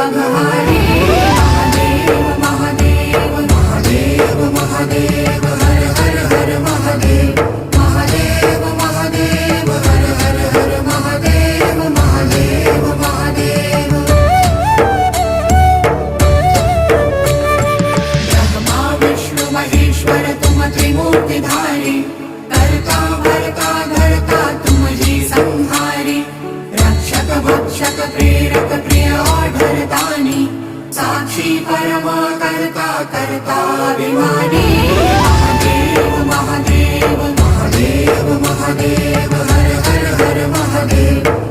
अघहारी महादेव महादेव महादेव महादेव हर हर हर महादेव महादेव महादेव हर हर हर महादेव महादेव महादेव ब्रह्मा विष्णु महेश्वर तुम त्रिमूर्तिधारी करता भरता धरता तुम जी संहारी रक्षक भक्षक प्रेरक प्रिय आढरतानी साक्षी परमा करता करता अभिमानी महादेव महादेव महादेव महादेव हर हर हर महादेव